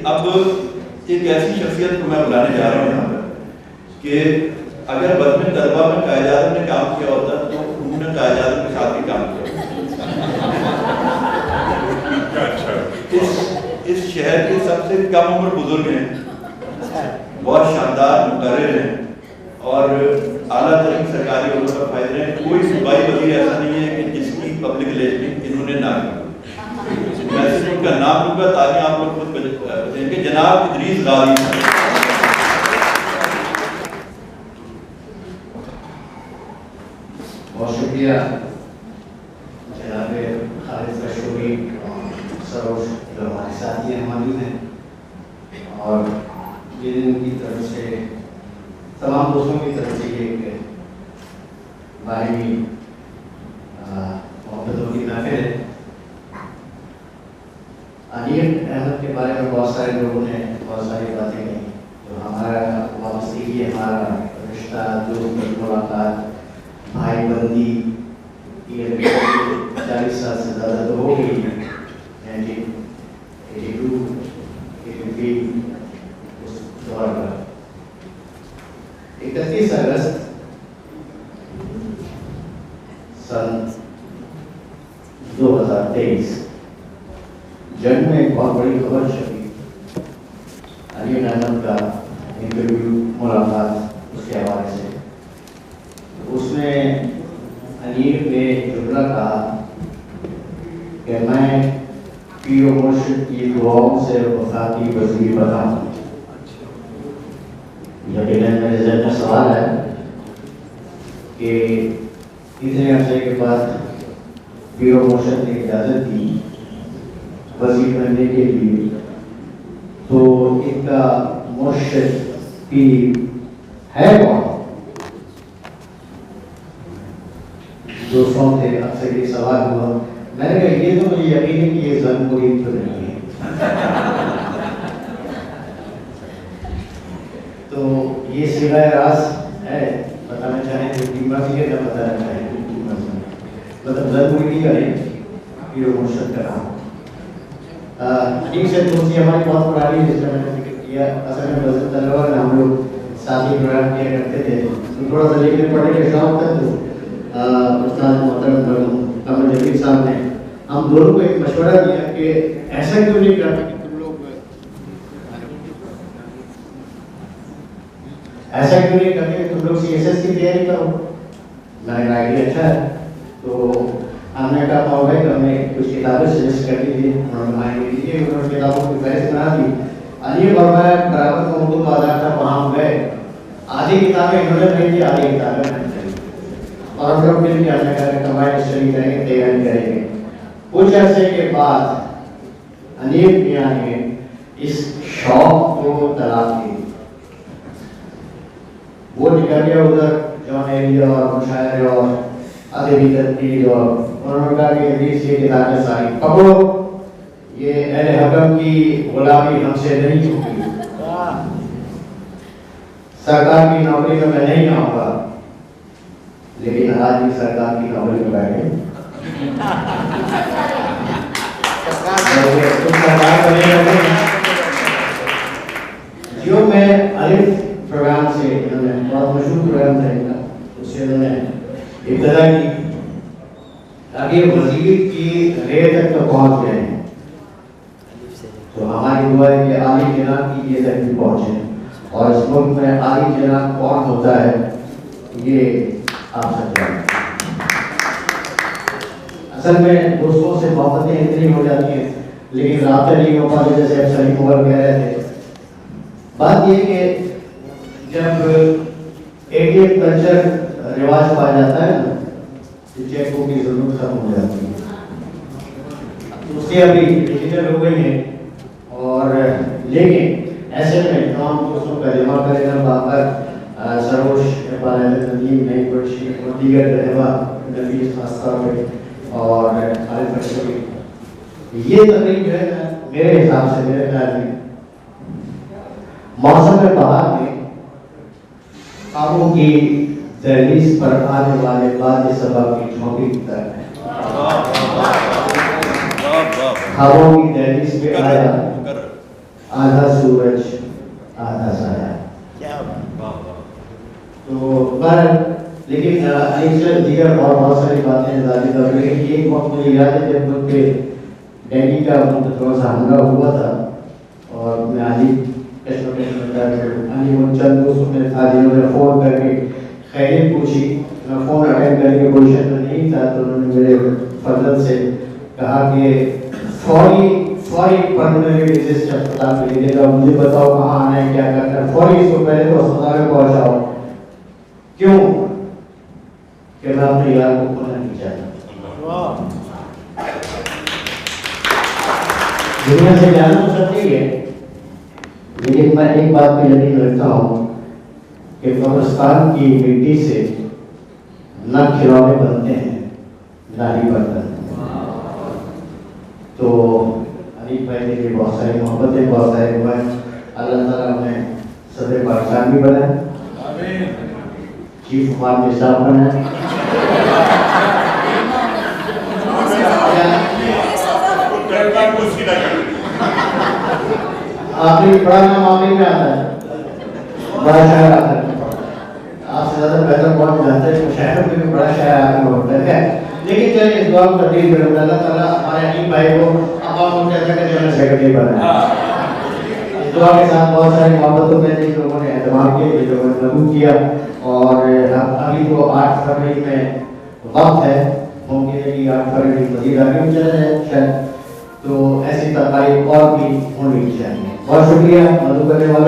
अब एक ऐसी शख्सियत को मैं बुलाने जा रहा हूँ यहाँ पर कि अगर बज़्म तलबा में कायद-ए-आज़म ने काम किया होता तो उन्होंने कायद-ए-आज़म के साथ भी काम किया। इस शहर के सबसे कम उम्र बुजुर्ग हैं, बहुत शानदार मुक़र्रिर हैं और आला तरीन सरकारी उम्र का फायदे हैं। कोई सूबाई वज़ीर ऐसा नहीं है कि जिसकी पब्लिक लिस्टिंग इन्होंने ना की। मैं सिर्फ उनका नाम लूँगा ताकि आप लोग खुद बताएंगे। जनाब इदरीस गाज़ी। बहुत शुक्रिया जनाब खालिद रशोरी और सरोज जो हमारे साथ ही मौजूद हैं और की तरफ से तमाम दोस्तों की तरफ से ये एक बाहरी मोहब्बतों की महफिल है। अनीर अहमद के बारे में बहुत सारे लोगों ने बहुत सारी बातें कही, तो हमारा वापसी हमारा रिश्ता दोस्त मुलाकात भाईबंदी ये 40 साल से ज़्यादा तो हो गई है। 1982 उस दौर पर 31 अगस्त सन 2023 जंग में एक बहुत बड़ी खबर छपी, अनीर अहमद का इंटरव्यू मुलाकात उसके हवाले से। उसमें अनीर ने जुमला कहा कि मैं पीर मुर्शिद की दुआओं से वफा की वज़ीर बना हूँ। यकीनन मेरे ज़हन में सवाल है कि इतने अरसे के बाद पीर मुर्शिद ने इजाज़त दी वज़ीर बनने के लिए, तो इनका मुर्शिद पीर है कौन? दोस्तों से अक्सर ये सवाल हुआ, मैंने कहा ये तो मुझे यकीन है कि ये ज़न मुरीद तो नहीं है। तो ये सिवाय राज है, बताना चाहें तो टीमा भी है, क्या बताना चाहें मतलब ज़न मुरीद का नहीं, पीर मुर्शिद का नाम। अनीर से दोस्ती हमारी बहुत पुरानी, जिसमें मैंने जिक्र किया। असल में बज़्म तलबा में हम लोग साथ ही प्रोग्राम किया करते थे, तो थोड़ा सा लिखने पढ़ने के शौक था, तो उस्ताद मोहतरम कमर जमील साहब ने हम दोनों को एक मशवरा दिया कि ऐसा क्यों नहीं करते कि तुम लोग CSS की तैयारी करो। मैंने कहा आइडिया अच्छा है, तो हमने कहा भाई हमने कुछ किताबें सजेस्ट कर दी थी, उन्होंने किताबों की फहरिस्त बना दी। अली और मैं बराबर का उर्दू बाजार था, वहाँ गए, आधी किताबें इन्होंने खरीदी, आधी किताबें मैंने खरीदी और हम लोग मिल के हमने कहा कंबाइंड स्टडी करेंगे, तैयारी करेंगे। कुछ अर्से के बाद अनीर मियां ने इस शौक को तलाक दी, वो निकल गया उधर जॉन एरिया और मुशायरे और अदबी तदबीर, और उन्होंने कहा कि इदरीस ये किताबें सारी पकड़ो, ये अहले हकम की गुलामी हमसे नहीं छूटी, सरकार की नौकरी में मैं नहीं आऊंगा, लेकिन आज भी सरकार की नौकरी में बैठे जियो में अलिफ प्रोग्राम से इन्होंने बहुत मशहूर प्रोग्राम था इनका, उससे इन्होंने इब्तिदा की ताकि वज़ीर की रेत तक तो पहुँच गए। तो हमारी दुआ है कि आली जनाब की ये तक भी पहुँचे, और इस मुल्क में आली जनाब कौन होता है ये आप सब जानते हैं। असल में दोस्तों से मोहब्बतें इतनी हो जाती हैं, लेकिन राब्ता नहीं हो पाते, जैसे अब सलीम उमर कह रहे थे। बात ये कि जब ATM कल्चर रिवाज पा जाता है ना, तो चेकों की जरूरत खत्म हो जाती है, उससे अभी डिजिटल हो गई है। और लेकिन ऐसे में तमाम दोस्तों का जमा करेगा बाबर सरोज नदीम नई बर्शी और दीगर रहबा नबीस खासतौर पर और खालिद रशोरी, ये तकरीब जो है ना मेरे हिसाब से, मेरे ख्याल में मौसम बहार में काबू की दहलीज पर आने वाले बाद सबब की झोंकी की तरह है। खाबों की दहलीज पे आया आधा सूरज आधा साया। तो पर लेकिन अलीसर दीगर और बहुत सारी बातें जारी कर, लेकिन एक वक्त मुझे याद है जब उनके दिल्ली का थोड़ा सा हमला हुआ था और मैं अली अली वो चंद दोस्तों में था जिन्होंने फ़ोन करके खैरियत पूछी। मैं फ़ोन अटेंड करने की पोजीशन में नहीं था, तो उन्होंने मेरे फजल से कहा कि फौरी पल्मोनरी डिजीज अस्पताल में ले जाओ, मुझे बताओ कहाँ आना है, क्या करना है, फौरी इसको पहले तो अस्पताल में पहुँचाओ। क्यों? कि मैं अपने यार को खोना नहीं चाहता। दुनिया से जाना तो सब ठीक है, लेकिन मैं एक बात पे यकीन रखता हूँ कि कब्रिस्तान की मिट्टी से न खिलौने बनते हैं न ही बर्तन। तो अली भाई के लिए बहुत सारी मोहब्बतें, बहुत सारे दुआएं, अल्लाह ताला उन्हें सदर पाकिस्तान भी बनाए, चीफ हुमायूं निसाब बनाए, आखिरी बड़ा नाम आखिरी में आता है, बड़ा शायर आता है। आपसे ज़्यादा बेहतर बहुत जानते हैं, शायरों में भी बड़ा शायर आखिर में होता है। लेकिन चलिए इस दुआ को तकदीर में अल्लाह ताला हमारे अली भाई को अवाम को कहता है जनरल सेक्रेटरी बनाए। इस दुआ के साथ बहुत सारी मोहब्बतों में जिन लोगों ने एहतमाम किया, जिन लोगों ने कबूल किया, और अभी तो 8 फरवरी में वक्त है, मुमकिन है कि 8 फरवरी मज़ीद आगे भी चला जाए शायद, तो ऐसी तकारीब और भी होनी चाहिए। बहुत शुक्रिया मदद करने वालों।